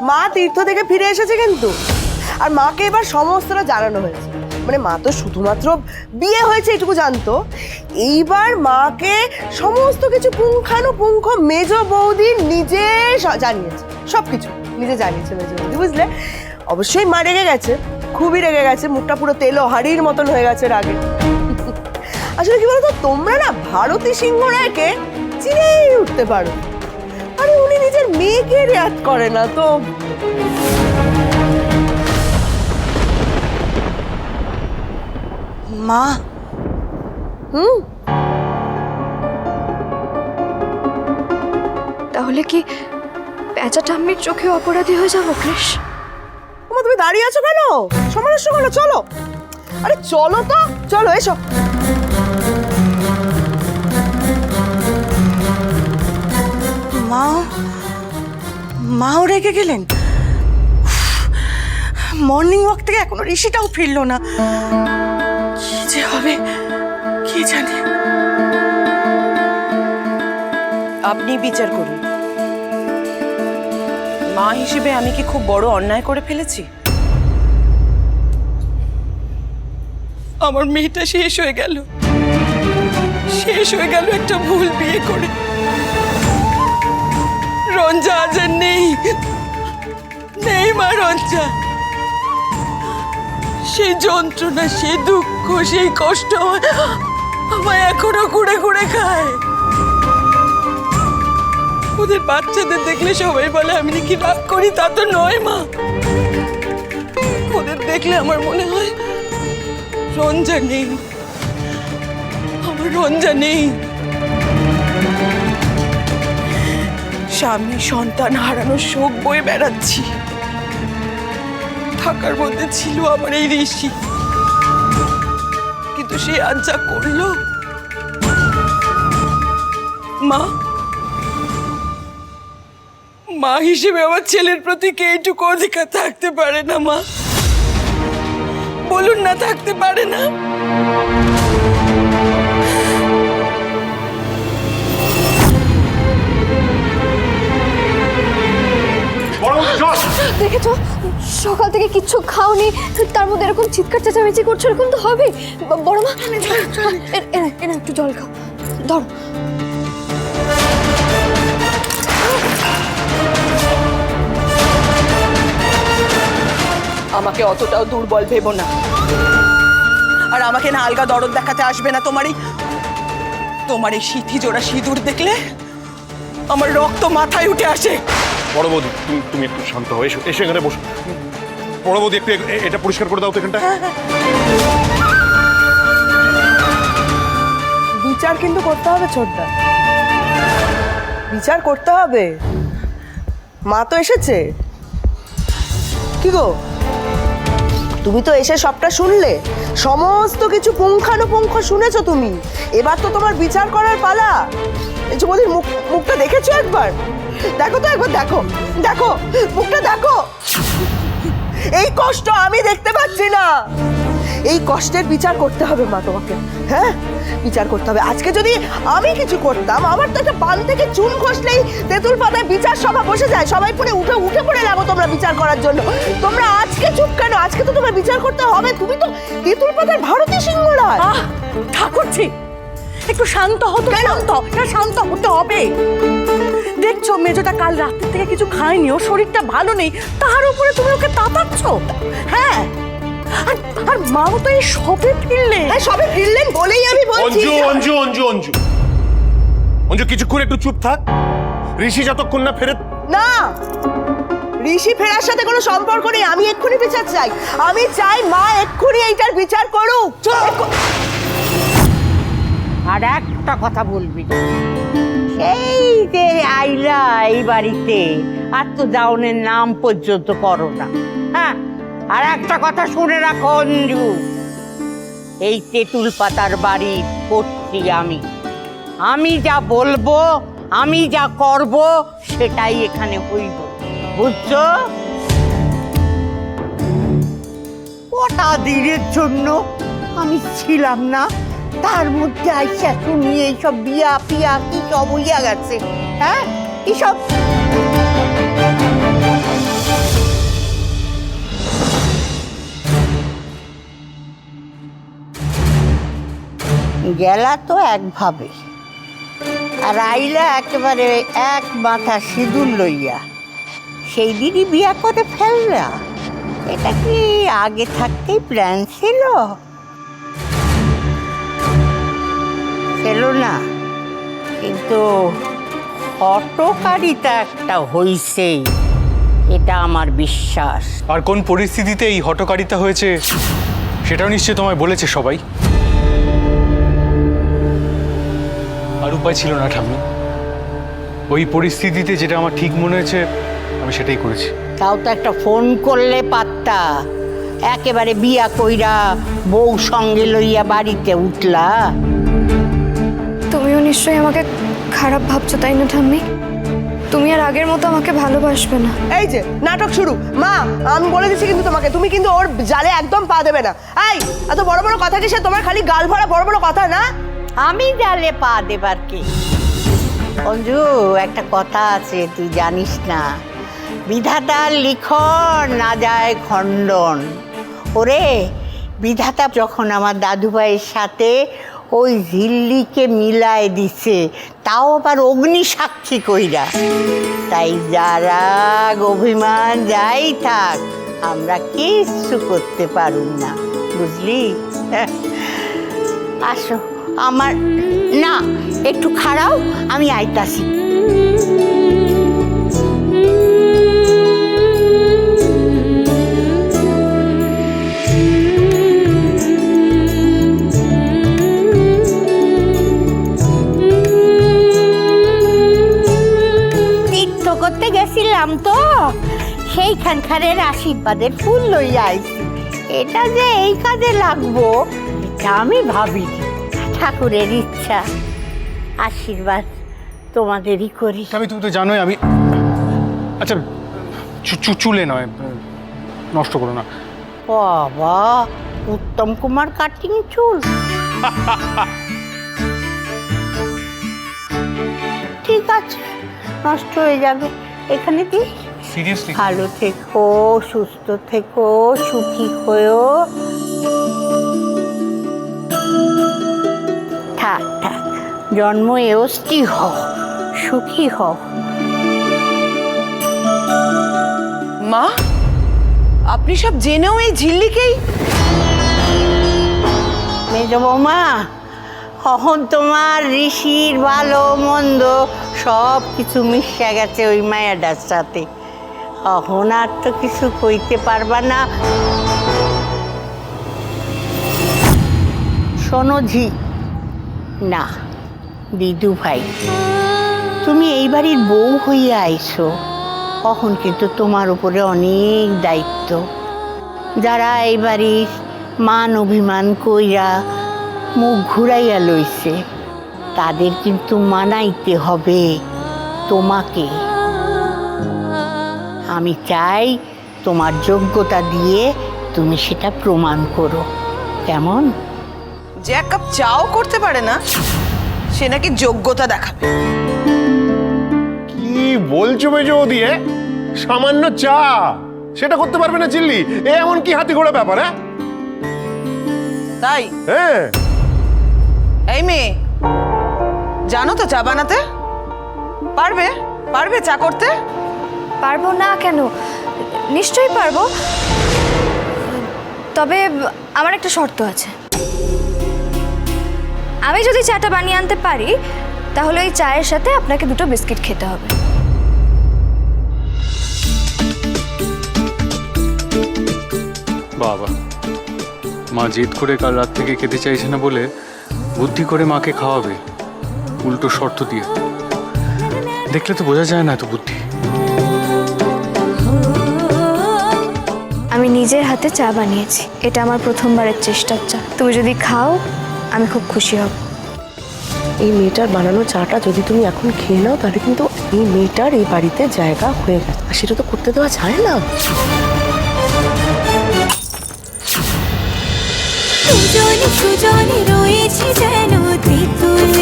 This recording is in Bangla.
মা তীর্থ থেকে ফিরে এসেছে কিন্তু, আর মাকে এবার সমস্তটা জানানো হয়েছে। মানে মা তো শুধুমাত্র বিয়ে হয়েছে এটুকু জানতো, এইবার মাকে সমস্ত কিছু পুঙ্খানুপুঙ্খ মেজ বৌদি নিজে জানিয়েছে, সবকিছু নিজে জানিয়েছে মেজ বৌদি, বুঝলে? অবশ্যই মা রেগে গেছে, খুবই রেগে গেছে, মুখটা পুরো তেলো হাড়ির মতন হয়ে গেছে রাগে। আসলে কি বলতো, তোমরা না ভারতী সিংহ রায়কে চিনেই উঠতে পারো, আরে উনি নিজের মেয়েকে রিয়াক্ট করে না তো। মা, তাহলে কি পেঁচা ঠাম্মির চোখে অপরাধী হয়ে যাবো কৃষ? তুমি দাঁড়িয়ে আছো কেন? সমস্যা কেন? চলো, আরে চলো তো, চলো এসো। মাও রেগে গেলেন? মর্নিং ওয়াক থেকে এখনো ঋষিটাও ফিরলো না, কি যে হবে কে জানে। আপনি বিচার করুন। মা হিসেবে আমি কি খুব বড় অন্যায় করে ফেলেছি? আমার মেয়েটা শেষ হয়ে গেল, শেষ হয়ে গেল একটা ভুল বিয়ে করে। রঞ্জা আজ আর নেই, নেই মা রঞ্জা। সেই যন্ত্রণা, সেই দুঃখ, সেই কষ্ট আমায় এখনো কুড়ে কুড়ে খায়। ওদের বাচ্চাদের দেখলে সবাই বলে আমি নাকি রাগ করি, তা তো নয় মা। ওদের দেখলে আমার মনে হয় রঞ্জা নেই, আমার রঞ্জা নেই। স্বামী সন্তান হারানোর শোক বয়ে বেড়াচ্ছি, থাকার মধ্যে ছিল আমার এই ঋষি, কিন্তু সে আজ যা করলো। মা, মা হিসেবে আমার ছেলের প্রতি কে এইটুকু অধিকার থাকতে পারে না? মা বলুন না, থাকতে পারে না? দেখেছো, সকাল থেকে কিচ্ছু খাওনি, তার মধ্যে এরকম চিৎকার চেঁচামেচি করছো, এরকম তো হবে। বড় মা, এনে একটু জল খাও, ধরো। আমাকে অতটাও দুর্বল ভেবো না, আর আমাকে না আলগা দরদ দেখাতে আসবে না। তোমার এই সিথি জোড়া সিঁদুর দেখলে আমার রক্ত মাথায় উঠে আসে। বড় বৌদি, তুমি একটু শান্ত হও, এসো, এসে এখানে বসো। বড় বৌদি, একটু এটা পরিষ্কার করে দাও তো এখানটা। বিচার কিন্তু করতে হবে ছোটদা, বিচার করতে হবে। মা তো এসেছে, কি গো তুমি তো এসে সবটা শুনলে, সমস্ত কিছু পুঙ্খানুপুঙ্খ শুনেছো তুমি। এবার তো তোমার বিচার করার পালা। এই যে বৌদির মুখটা দেখেছো একবার? দেখো তো একবার, দেখো দেখো মুখটা দেখো। এই কষ্ট আমি দেখতে পাচ্ছি না, এই কষ্টের বিচার করতে হবে মা তোমাকে। হ্যাঁ, বিচার করতে হবে। আজকে যদি আমি কিছু করতাম, আমার তো একটা পান থেকে চুন খসলেই তেঁতুল পাতায় বিচার সভা বসে যায়, সবাই পড়ে উঠে পড়ে লাগো তোমরা বিচার করার জন্য। তোমরা আজকে চুপ কেন? আজকে তো তোমার বিচার করতে হবে। তুমি তো তেঁতুল পাতার ভারতী সিংহ রায়। ঠাকুরজি, একটু শান্ত হতো। শান্ত হতে হবে। দেখছো মেজোটা কাল রাত্রি থেকে কিছু খায়নি, ওর শরীরটা ভালো নেই, তার উপরে তুমি ওকে তাতাচ্ছ। হ্যাঁ, আর মাও তো এই সবে ফিরলেন। সবে ফিরলেন বলেই আমি বলছি। অঞ্জু অঞ্জু অঞ্জু অঞ্জু অঞ্জু, কিছুক্ষণ একটু চুপ থাক। ঋষি যতক্ষণ না ফেরে। না, ঋষি ফেরার সাথে কোনো সম্পর্ক নেই। আমি এক্ষুনি বিচার চাই, আমি চাই মা এক্ষুনি এইটার বিচার করুক। আর একটা কথা বলবি, সেই যে আইলা এই বাড়িতে আর তো দাউনের নাম পর্যন্ত করো না। হ্যাঁ, আর একটা কথা শুনে রাখো অঞ্জু, এই তেঁতুল পাতার বাড়ি করছি আমি যা বলবো, আমি যা করব, সেটাই এখানে হইব, বুঝছো? কটা দিনের জন্য আমি ছিলাম না, তার মধ্যে আইসা শুনি এইসব বিয়া পিয়া কি সব হইয়া গেছে। হ্যাঁ, কি সব গেলা তো একভাবে, আর আইলা একেবারে এক মাথা সিঁদুর লইয়া সেই দিনই বিয়া করে ফেললা। এটা কি আগে থাকতেই প্ল্যান ছিল? ছিল না, কিন্তু হটকারিতা একটা হইছেই, এটা আমার বিশ্বাস। আর কোন পরিস্থিতিতে এই হঠকারিতা হয়েছে সেটাও নিশ্চয়ই তোমায় বলেছে সবাই। আর উপায় ছিল না ঠাম্মি, ওই পরিস্থিতিতে যেটা আমার ঠিক মনে হয়েছে আমি সেটাই করেছি। তাও তো একটা ফোন করলে পারতা, একেবারে বিয়া কইরা বউ সঙ্গে লইয়া বাড়িতে উঠলা। তুমিও নিশ্চয়ই আমাকে খারাপ ভাবছো, তাই না ঠাম্মি? তুমি আর আগের মতো আমাকে ভালোবাসবে না। এই যে নাটক শুরু। মা, আমি বলে দিচ্ছি কিন্তু তোমাকে, তুমি কিন্তু ওর জালে একদম পা দেবে না। এই এত বড় বড় কথা কিসে? তোমার খালি গাল ভরা বড় বড় কথা না? আমি জালে পা দেবার কি? অঞ্জু, একটা কথা আছে, তুই জানিস না, বিধাতার লিখন না যায় খণ্ডন। ওরে, বিধাতা যখন আমার দাদু ভাইয়ের সাথে ওই ঝিল্লিকে মিলায় দিছে, তাও আবার অগ্নি সাক্ষী কইরা, তাই যারা অভিমান যাই থাক, আমরা কিচ্ছু করতে পারুম না, বুঝলি? আসো আমার, না একটু খাড়াও, আমি আইতাছি। তীর্থ করতে গেছিলাম তো, সেইখানকারের আশীর্বাদের ফুল লইয়া আইছি। এটা যে এই কাজে লাগবো এটা আমি ভাবিনি। ঠাকুরের ইচ্ছা, আশীর্বাদ তোমাদেরই করি। আমি, তুমি তো জানোই আমি, আচ্ছা চুলে নয়, নষ্ট করো না। বাবা, উত্তম কুমার কাটিং চুল। ঠিক আছে, নষ্ট হয়ে যাবে, এখানে কি? সিরিয়াসলি? ভালো থেকো, সুস্থ থেকো, সুখী হয়েও। থাক থাক, জন্ম এওস্তি হও, সুখী হও। মা, আপনি সব জেনেও এই ঝিল্লিকেই? মেজ বৌমা, কখন তোমার ঋষির ভালো মন্দ সব কিছু মিশে গেছে ওই মায়াটার সাথে, কখন আর তো কিছু কইতে পারবা না। শোনো ঝি, না দিদু ভাই, তুমি এই বাড়ির বউ হইয়া আইছো, কখন কিন্তু তোমার উপরে অনেক দায়িত্ব। যারা এই বাড়ির মান অভিমান কইরা মুখ ঘুরাইয়া লইছে, তাদের কিন্তু মানাইতে হবে তোমাকে। আমি চাই তোমার যোগ্যতা দিয়ে তুমি সেটা প্রমাণ করো, কেমন? যে এক কাপ চাও করতে পারে না, সে নাকি যোগ্যতা দেখাবে। কি বলছো মেজো দিয়ে? সামান্য চা সেটা করতে পারবে না চিল্লি? এ এমন কি হাতি ঘোড়া ব্যাপার? তাই? হ্যাঁ। এই মেয়ে, জানো তো চা বানাতে? পারবে? পারবে চা করতে? পারবো না কেন, নিশ্চয়ই পারবো, তবে আমার একটা শর্ত আছে। আমি যদি চাটা বানিয়ে আনতে পারি, তাহলে ওই চায়ের সাথে আপনাকে দুটো বিস্কিট খেতে হবে। বাবা, মা জেদ করে কাল রাত থেকে খেতে চাইছে না বলে বুদ্ধি করে মাকে খাওয়াবে, উল্টো শর্ত দিয়ে। দেখলে তো বোঝা যায় না এত বুদ্ধি। আমি নিজের হাতে চা বানিয়েছি, এটা আমার প্রথমবারের চেষ্টার চা। তুমি যদি খাও আমি খুব খুশি হব। এই মেয়েটার বানানো চাটা যদি তুমি এখন খেয়ে নাও, তাহলে কিন্তু এই মেয়েটার এই বাড়িতে জায়গা হয়ে গেছে, আর সেটা তো করতে দেওয়া যায় না। সুজনে সুজনে রয়েছে যেন তেঁতুল